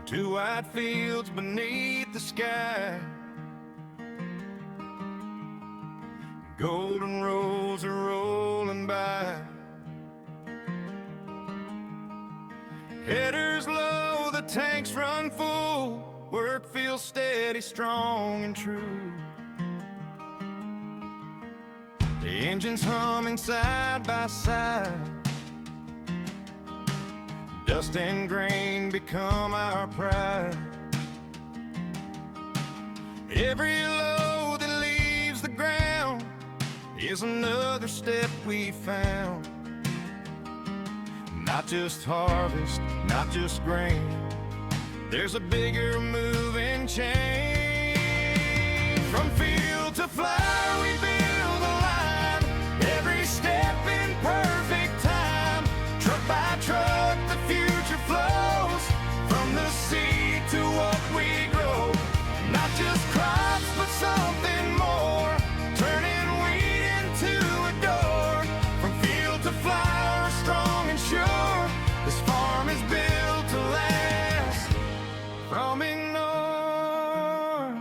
Two wide fields beneath the sky, golden rows are rolling by. Headers low, the tanks run full, work feels steady, strong and true. The engine's humming side by side, dust and grain become our pride. Every load that leaves the ground is another step we found. Not just harvest, not just grain, there's a bigger moving chain. From field to flower we build a line, every step in perfect time. Truck by truck the future flows, from the seed to what we grow. Not just crops but something more, turning wheat into a door. From field to flower, strong and sure, this farm is built to last. From ignore,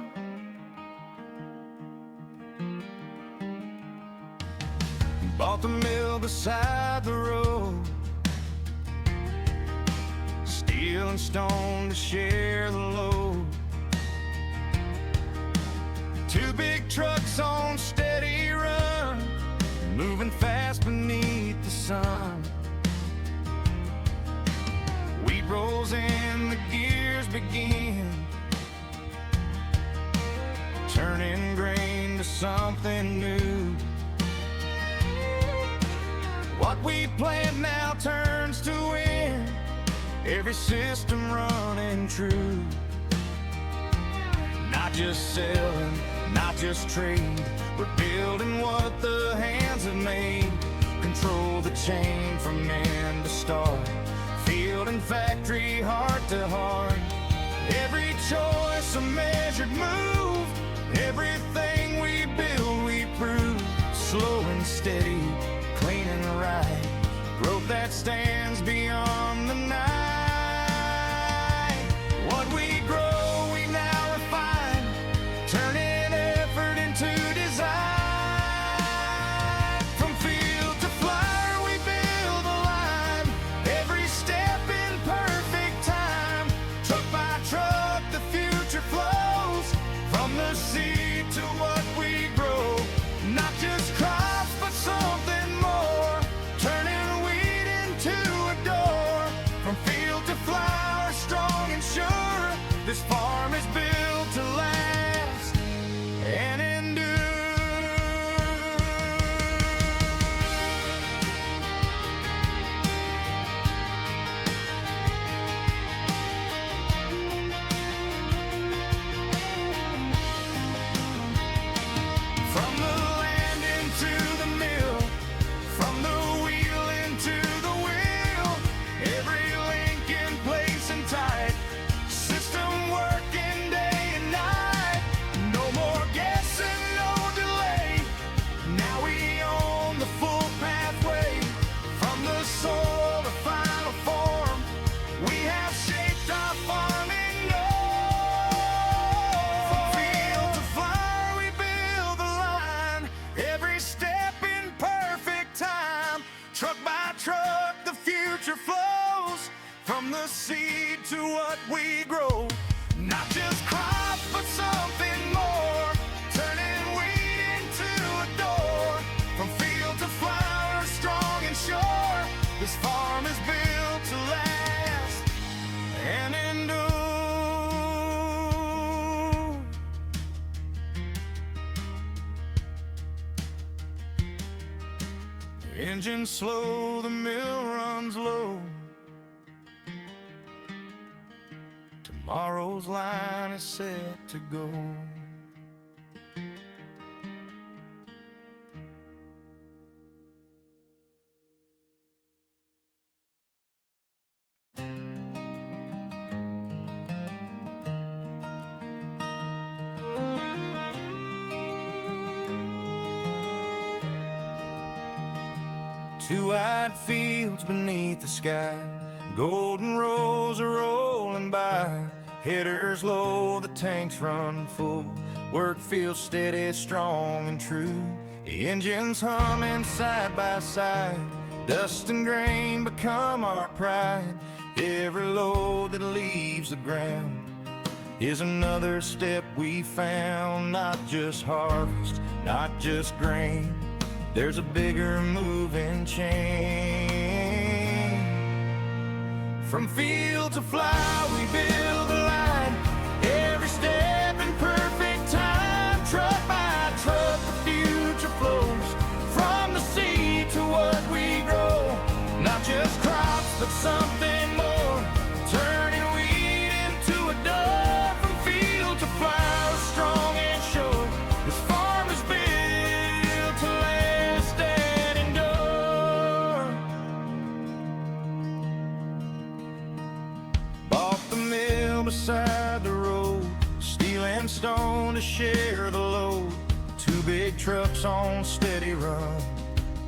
bought the mill beside the road, steel and stone to share the load. Two big trucks on steady run, moving fast beneath the sun. Wheat rolls in, the gears begin, turning grain to something new. What we plant now turns to wind, every system running true. Not just selling, not just trade, but building what the hands have made. Control the chain from end to start, field and factory, heart to heart. Every choice a measured move, everything we build we prove. Slow and steady, clean and right, growth that stands beyond the night. What we grow we now refine, turning effort into design. From field to flower we build a line, every step in perfect time. Truck by truck the future flows, from the seed to what we grow. Not just crops but something more, turning wheat into a door. From field to flower, strong and sure, this farm is built to last and endure. From the land into the mill, from the wheel into the wheel, every link in place and tight, system working day and night. No more guessing, no delay, now we own the full pathway. From the soil to final form, we have shaped our farming norm. From field to flower we build the line, every step in perfect time. Truck by truck the future flows, from the seed to what we grow. Not just crops but something more, turning wheat into a door. From field to flower, strong and sure, this farm is built to last and endure. Engine slow, the mill runs low, tomorrow's line is set to go. Two wide fields beneath the sky, golden rows are rolling by. Headers low, the tanks run full. Work feels steady, strong and true. The engines humming side by side. Dust and grain become our pride. Every load that leaves the ground is another step we found. Not just harvest, not just grain. There's a bigger moving chain. From field to fly, we build a line. Every step in perfect time. Truck by truck, the future flows. From the seed to what we grow. Not just crops, but something more. Turning wheat into a dough. From field to flower, strong and sure. This farm is built to last and endure. Bought the mill beside the road. Steel and stone to share the load. Two big trucks on steady run,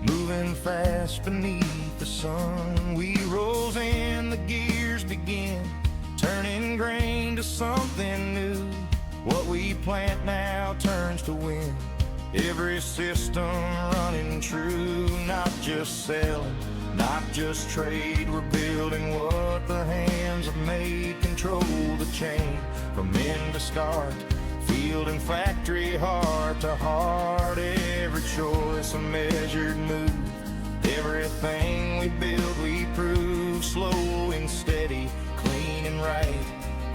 moving fast beneath the sun. Wheels in, the gears begin, turning grain to something new. What we plant now turns to wind. Every system running true. Not just selling, not just trade. We're building what the hands have made. Control the chain from end to start. Field and factory, heart to heart. Every choice a measured move. Everything we build, we prove. Slow and steady, clean and right.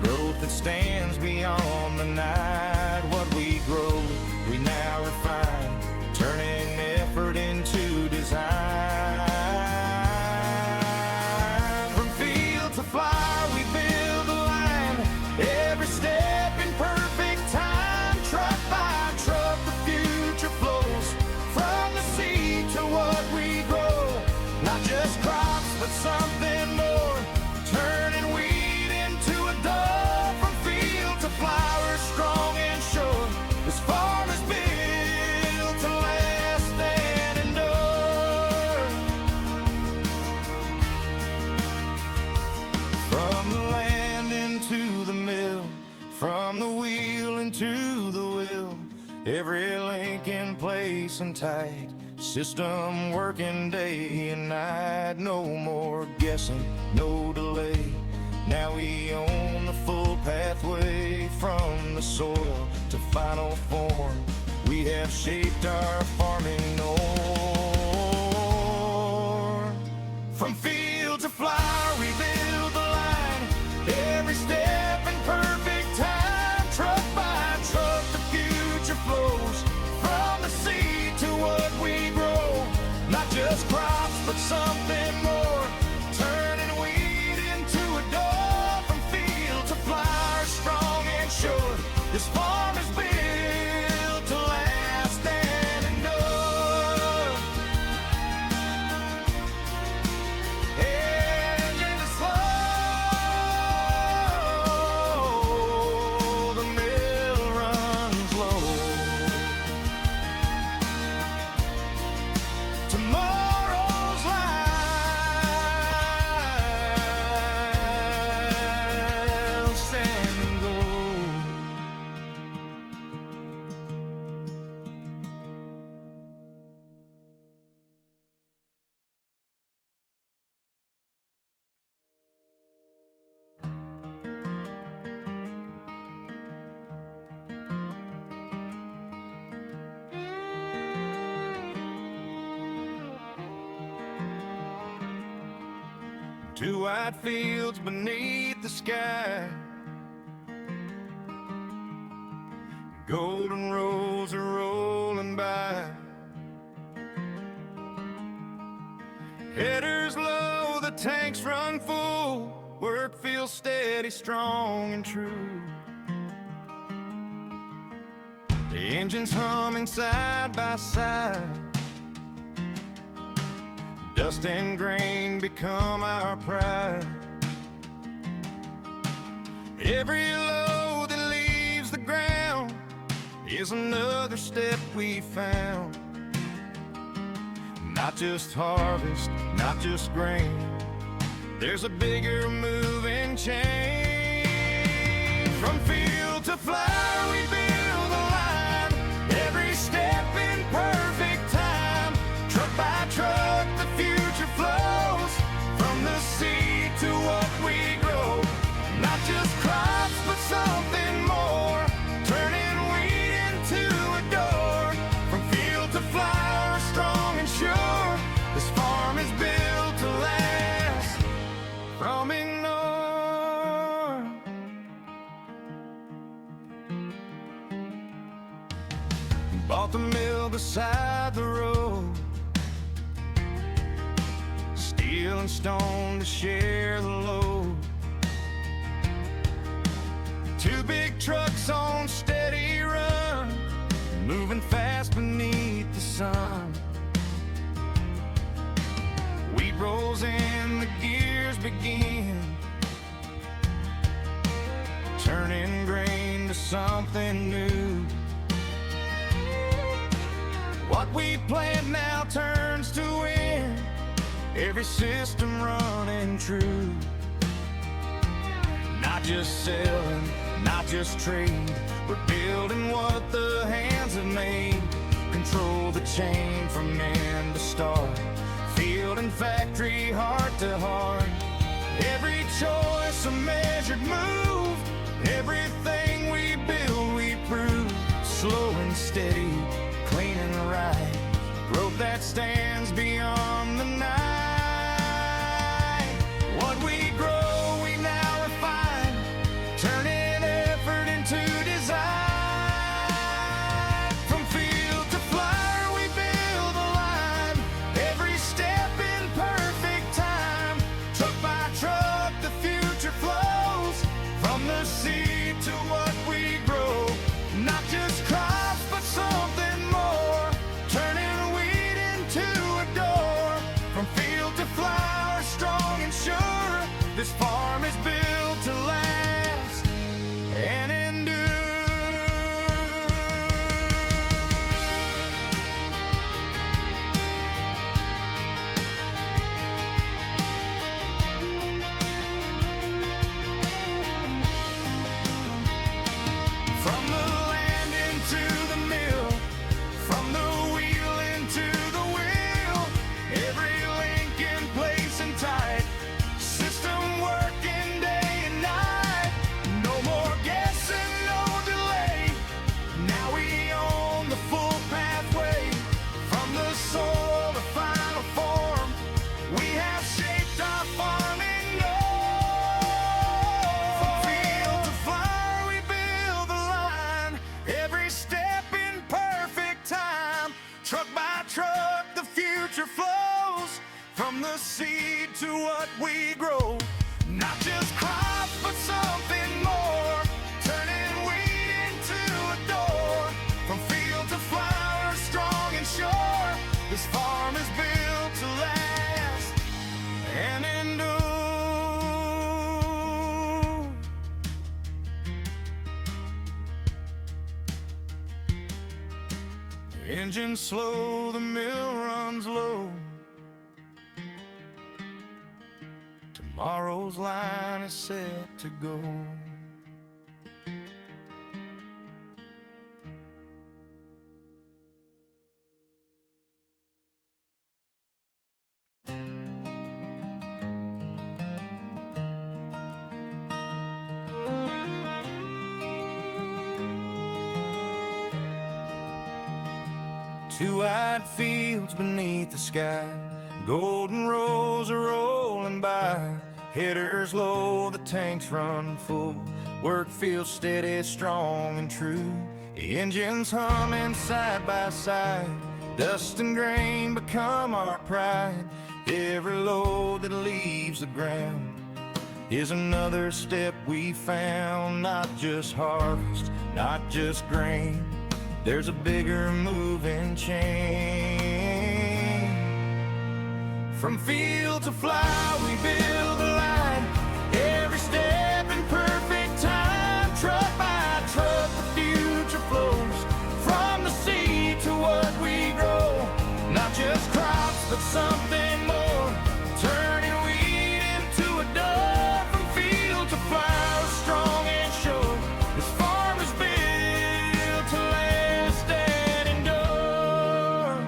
Growth that stands beyond the night. What we grow, we now refine, turning effort into design. From field to fly, we build a line. Every step in perfect time. Truck by truck, the future flows. From the seed to what we grow. Not just crops, but something more. Turning wheat into a dough. From field to flower, strong and sure. This farm is built to last and endure. From the land into the mill, from the wheel into the wheel. Every link in place and tight. System working day and night. No more guessing, no delay. Now we own the full pathway. From the soil to final form, we have shaped our farming norm. From field to flower, we build the line. Every step in perfect time. Truck by truck, the future flows. From the seed to what we grow. Not just crops, but something more. Turning wheat into a dough. From field to flower, strong and sure. This farm is built to last and endure. Engine is slow, the mill runs low. Tomorrow's life, sand and gold. Two wide fields beneath the sky. Golden roads are rolling by. Headers low, the tanks run full. Work feels steady, strong and true. The engine's humming side by side. Dust and grain become our pride. Every load that leaves the ground is another step we found. Not just harvest, not just grain. There's a bigger moving chain. Bought the mill beside the road, steel and stone to share the load. Two big trucks on steady run, moving fast beneath the sun. Wheat rolls in, the gears begin, turning grain to something new. What we plant now turns to wind, every system running true. Not just selling, not just trade, we're building what the hands have made. Control the chain from end to start, field and factory, heart to heart. Every choice a measured move, everything we build we prove. Slow and steady, clean and right, growth that stands beyond the night. What we grow we now refine, turning effort into design. From field to flower we build a line, every step in perfect time. Truck by truck the future flows, from the seed to what we grow. Not just crops but something more, turning wheat into a door. From field to flower, strong and sure, this farm is built to last and endure. From the land into the mill, from the wheel into the wheel, every link in place and tight, system working day and night. No more guessing, no delay, now we own the full pathway. From the soil to final form, we have shaped our farming norm. From field to flower we build the line, every step in perfect time. Truck by truck the future flows, from the seed to what we grow. Not just crops but something more, turning wheat into a door. From field to flower, strong and sure, this farm is built to last and endure. Engine slow, the mill runs low, tomorrow's line is set to go. Two wide fields beneath the sky, golden rows are rolling by. Headers low, the tanks run full, work feels steady, strong and true. The engines humming side by side, dust and grain become our pride. Every load that leaves the ground is another step we found. Not just harvest, not just grain, there's a bigger moving chain. From field to flower we build a line, every step in perfect time. Truck by truck the future flows, from the seed to what we grow. Not just crops but something more, turning wheat into a door. From field to flower, strong and sure, this farm is built to last and endure.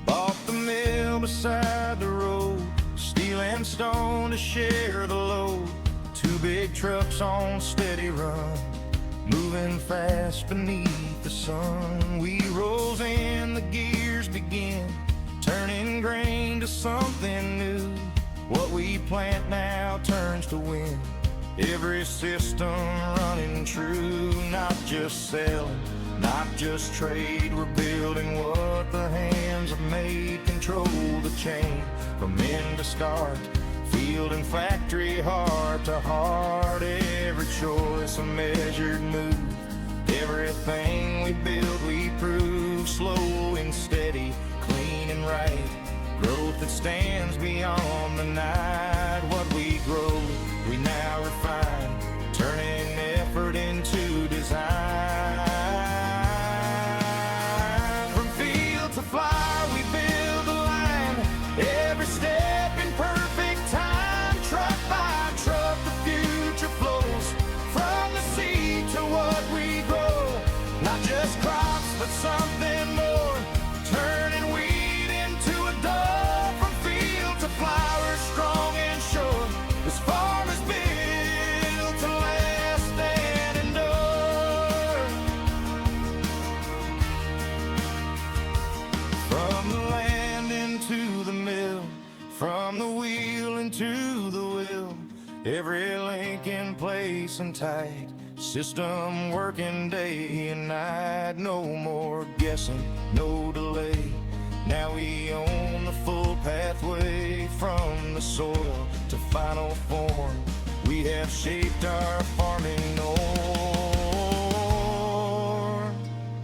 Bought the mill beside the road, steel and stone to share the load. Two big trucks on steady run, moving fast beneath the sun. Wheat rolls in, the gears begin, turning grain to something new. What we plant now turns to wind, Every system running true, not just selling, not just trade. We're building what the hands have made. Control the chain from end to start, field and factory, heart to heart. Every choice a measured move. Everything we build we prove. Slow and steady, clean and right. Growth that stands beyond the night. What we grow we now refine, turning effort into design. From field to flower we build a line, every step in perfect time. Truck by truck the future flows, from the seed to what we grow. Not just crops but something more, turning wheat into a dough. From field to flower, strong and sure, this farm is built to last and endure. From the land into the mill, from the wheel into the will, every link in place and tight, system working day and night. No more guessing, no delay. Now we own the full pathway, from the soil to final form. We have shaped our farming norm.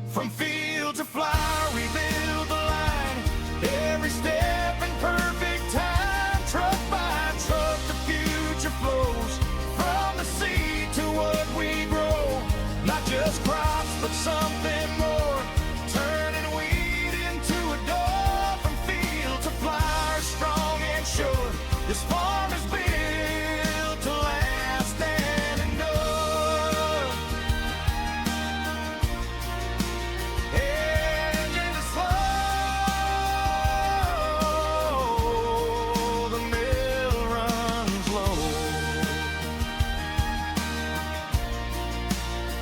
From field to flower we build the line, every step in perfect time. Truck by truck the future flows, from the seed to what we grow. Not just crops but something more, turning wheat into a dough. From field to flower, strong and sure, this farm is built to last and endure. Engines are slow, the mill runs low.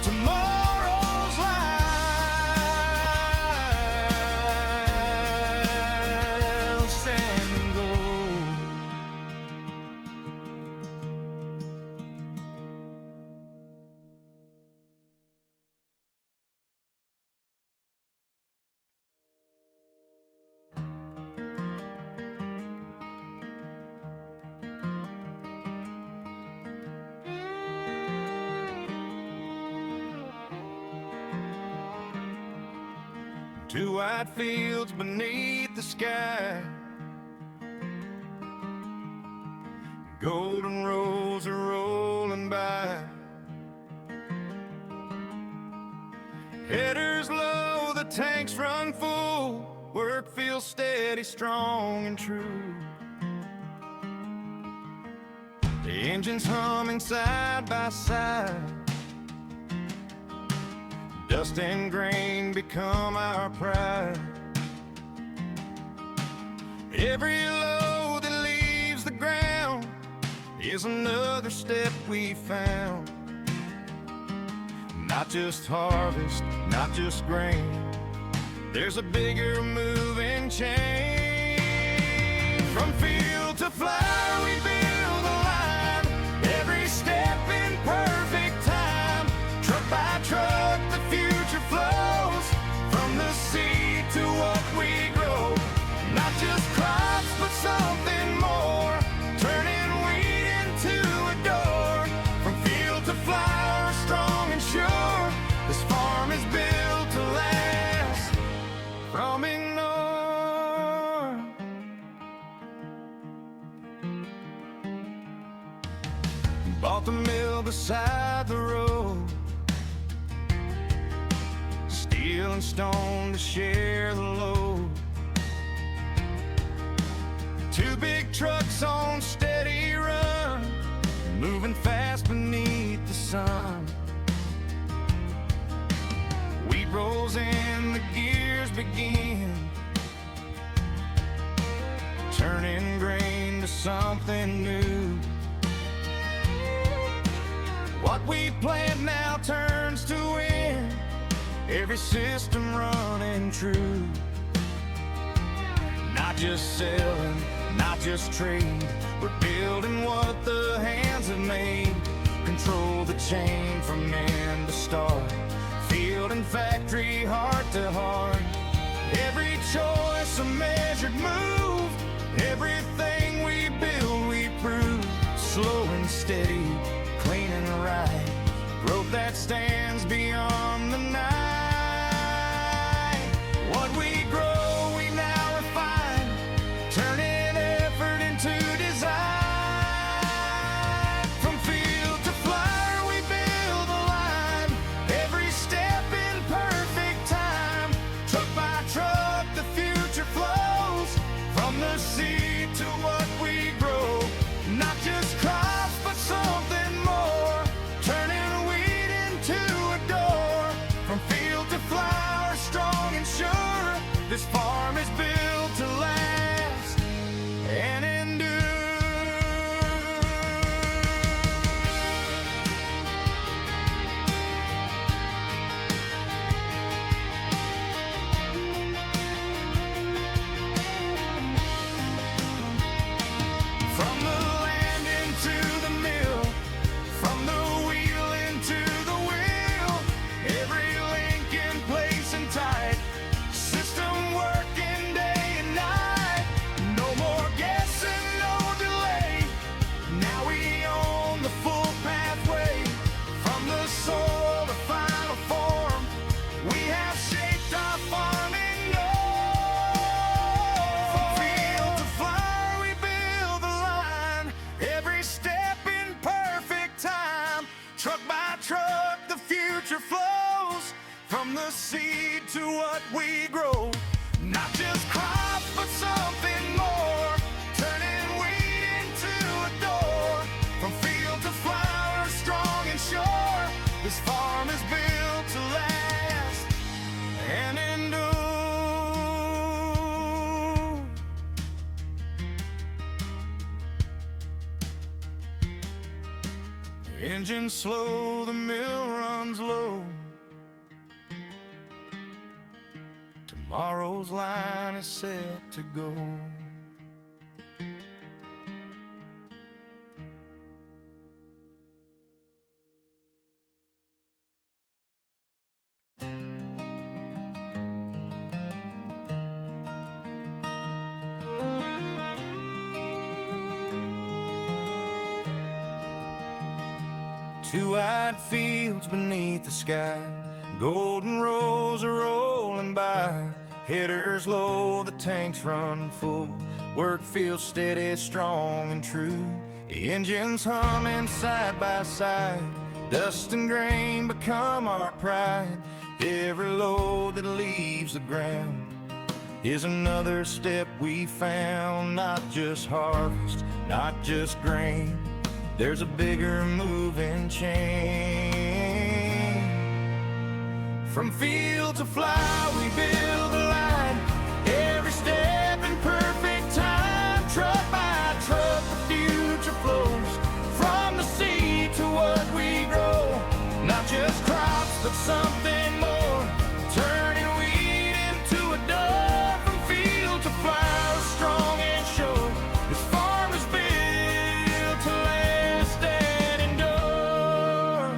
Tomorrow's life, sand and gold. Two wide fields beneath the sky, golden roads are rolling by. Headers low, the tanks run full, work feels steady, strong and true. The engines humming side by side, dust and grain become our pride. Every load that leaves the ground is another step we found. Not just harvest, not just grain, there's a bigger moving chain. From field to flower we build a line, every step in perfect time. Truck by truck the future flows, from the seed to what we grow. Not just crops but something more, turning wheat into a door. From field to flower, strong and sure, this farm is built to last from ignore. Bought the mill beside the road, steel and stone to share the load. Two big trucks on steady run, moving fast beneath the sun. Wheat rolls in, the gears begin, turning grain to something new. What we plant now turns to wind, every system running true. Not just selling, not just trade, we're building what the hands have made. the chain from end to start. Field and factory, heart to heart. Every choice a measured move. Everything we build, we prove. Slow and steady, clean and right. Growth that stands beyond the night. What we grow, we now refine, turning effort into design. From field to flower, we build a line. Every step in perfect time. Truck by truck, the future flows. From the seed to what we grow. Not just crops, but something more. Turning wheat into a door. From field to flower, strong and sure. This farm is built to last and endure. From the land into the mill, from the wheel into the wheel, every link in place and tight, system working day and night. No more guessing, no delay. Now we own the full pathway. From the soil to final form, we have shaped our farming norm. From field to flower, we build the line. Every step in perfect time. Truck by truck, the future flows. From the seed to what we grow. Not just crops, but something more. Turning wheat into a door. From field to flower, strong and sure. This farm is built to last and endure. Engine slow, the mill runs low. Tomorrow's line is set to go. Two wide fields beneath the sky, golden rows are rolling by. Headers low, the tanks run full. Work feels steady, strong and true. The engines humming side by side. Dust and grain become our pride. Every load that leaves the ground is another step we found. Not just harvest, not just grain. There's a bigger moving chain. From field to flower, we build a line. Every step in perfect time. Truck by truck, the future flows. From the seed to what we grow. Not just crops, but something more. Turning wheat into a door. From field to flower, strong and sure. This farm is built to last and endure.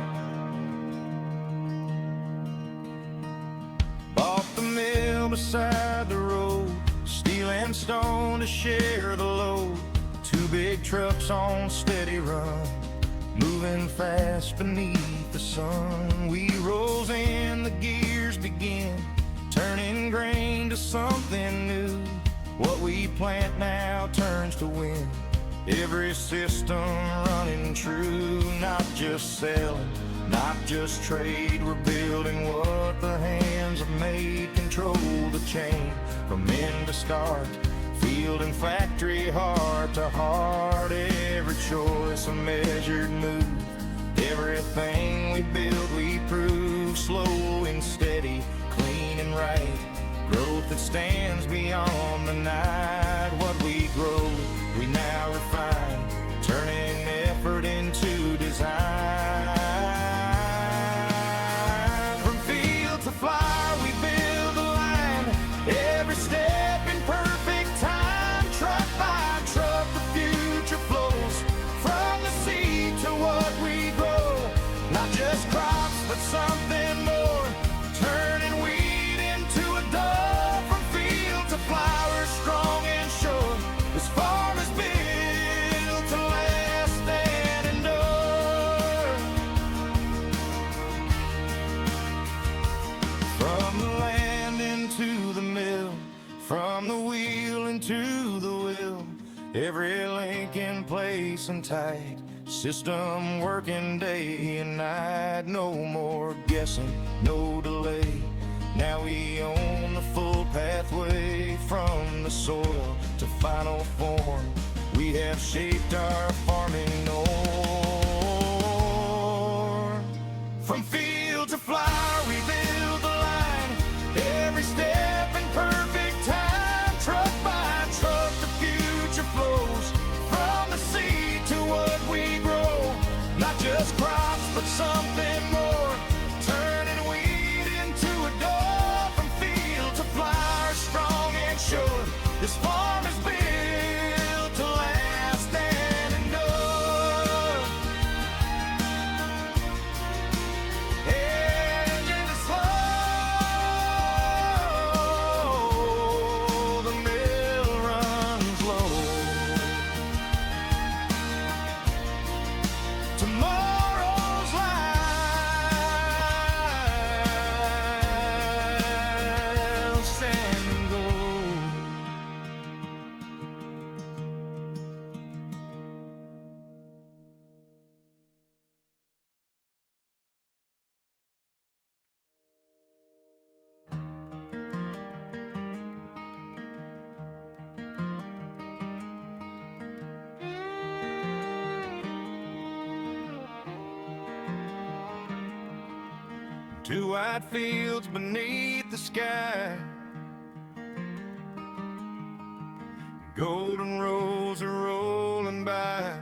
Bought the mill beside the road, steel and stone to share the load. Two big trucks on steady run, moving fast beneath the sun. Wheels in, the gears begin, turning grain to something new. What we plant now turns to wind. Every system running true. Not just selling, not just trade. We're building what the hands have made. Control the chain from end to start. Field and factory, heart to heart. Every choice a measured move. Everything we build, we prove. Slow and steady, clean and right. Growth that stands beyond the night. What we grow, we now refine, turning effort into design. From field to flower, we build a line. Every step in perfect time. Truck by truck, the future flows. From the seed to what we grow. Every link in place and tight, system working day and night. No more guessing, no delay. Now we own the full pathway from the soil to final form. We have shaped our farming norm. From field to flower, we build the line. Every step in perfect time. Truck by truck, the future flows. From the seed to what we grow. Not just crops, but something more. Turning wheat into a door. From field to flower, strong and sure. This farm is built to last and endure. Engine is slow, the mill runs low. Tomorrow's life stand and go. Two wide fields beneath the sky, golden rows are rolling by.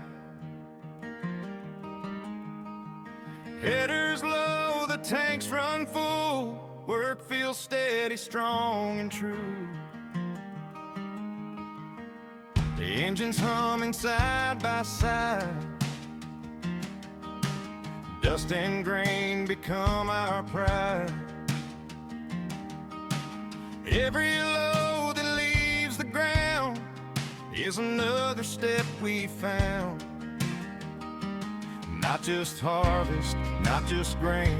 Headers low, the tanks run full. Work feels steady, strong and true. The engine's humming side by side. Dust and grain become our pride. Every load that leaves the ground is another step we found. Not just harvest, not just grain.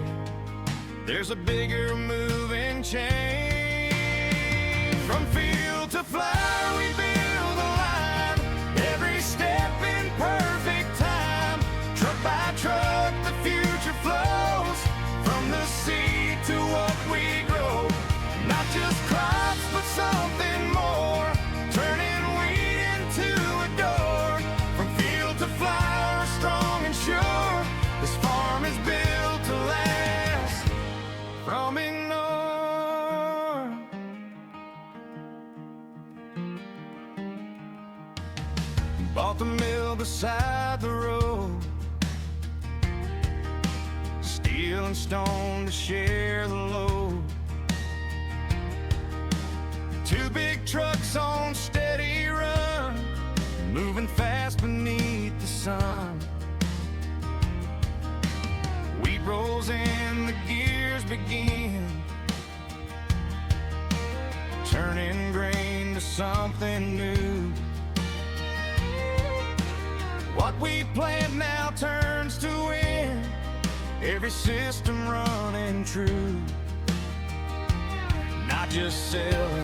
There's a bigger moving chain. From field to flower, we build a line. Every step in perfect time. Truck by truck, the future flows. From the seed to what we grow. Not just crops, but something more. Turning wheat into a door. From field to flower, strong and sure. This farm is built to last. From ignore. Bought the mill beside the road. Steel and stone to share the load. Two big trucks on steady run, moving fast beneath the sun. Wheat rolls in, the gears begin, turning grain to something new. What we plant now turns to wind. Every system running true. Not just selling